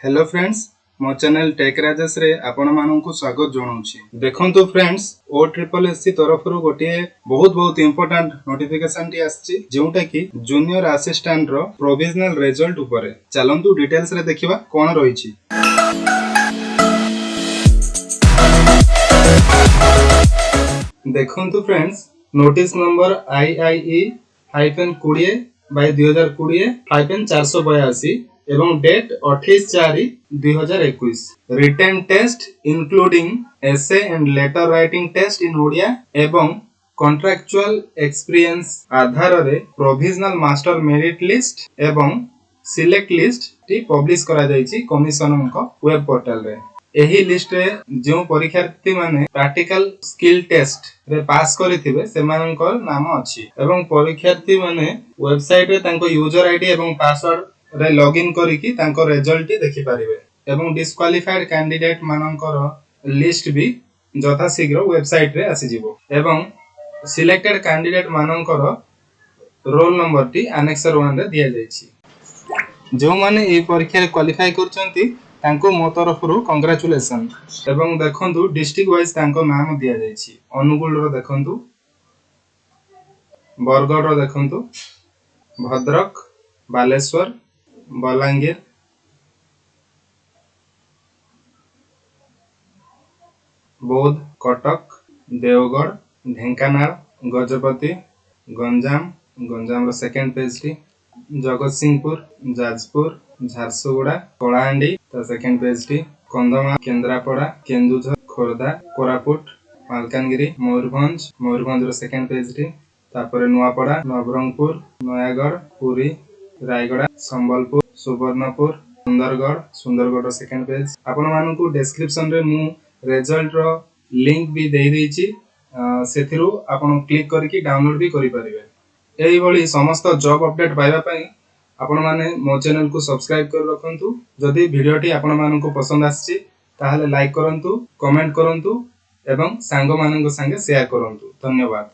Hello friends, मो channel take Rajesh रे आपण माननकु स्वागत जणाउछि। देखंतु फ्रेंड्स, OSSC तरफ रु गोटे बहुत इंपोर्टेंट नोटिफिकेशन टी आछि जोटा कि जूनियर असिस्टेंट रो प्रोविजनल रिजल्ट ऊपर। चलंतु डिटेल्स रे देखिबा कोन रहिछि। देखंतु फ्रेंड्स, नोटिस नंबर III-20/2020/482 एवं date 28/4/2021 written test including essay and letter writing test in Odia एवं कॉन्ट्रैक्चुअल एक्सपीरियंस आधार रे प्रोविजनल मास्टर मेरिट लिस्ट एवं सिलेक्ट लिस्ट टी पब्लिश करा जायछि कमिशन को वेब पोर्टल रे। एही लिस्ट रे जो परीक्षार्थी माने प्रैक्टिकल स्किल टेस्ट रे पास करिथिबे सेमानकर नाम अछि एवं परीक्षार्थी माने वेबसाइट रे तांको यूजर आईडी एवं पासवर्ड रे लॉगिन करिकि तांको रिजल्ट टी देखि परिबे एवं डिस्क्वालिफाइड कैंडिडेट मानकर लिस्ट भी जथा शीघ्र वेबसाइट रे आसी जिवो एवं सिलेक्टेड कैंडिडेट मानकर रोल नंबर टी एनेक्सर 1 रे दिया जायछि। जो माने ए परीक्षा रे क्वालिफाई करचंती तांको मो तरफ रु कांग्रेचुलेशन एवं देखंतु डिस्ट्रिक्ट वाइज तांको नाम दिया जायछि। अनुगुल रो देखंतु, बरगढ़ रो देखंतु, भद्रक, बालेश्वर, बलांगीर, बौद्ध, कटक, देवगढ़, ढेंकानाल, गजपति, गंजाम रो सेकंड पेज टी, जगतसिंहपुर, जाजपुर, झारसुगुड़ा, कलाहांडी तो सेकंड पेज टी, कंधमाल, केंद्रापड़ा, केन्दुझर, खोर्धा, कोरापुट, मालकानगिरी, मयूरभंज रो सेकंड पेज टी, तापर नुआपड़ा, नवरंगपुर, नयागढ़, पुरी, रायगड़ा, संबलपुर, सुवर्णपुर, सुंदरगढ़ रो सेकंड पेज। आपण मानकु डिस्क्रिप्शन रे मु रिजल्ट रो लिंक भी देई दैछि, सेथिरु आपण क्लिक करके डाउनलोड भी करि परिबे। एही भली समस्त जॉब अपडेट पाइबा पई आपण माने मो चैनल को सब्सक्राइब कर रखंतु। जदि वीडियोटी आपण मानकु पसंद आछि ताहाले लाइक करंतु, कमेंट करंतु एवं सांग मानक संगे शेयर करंतु। धन्यवाद।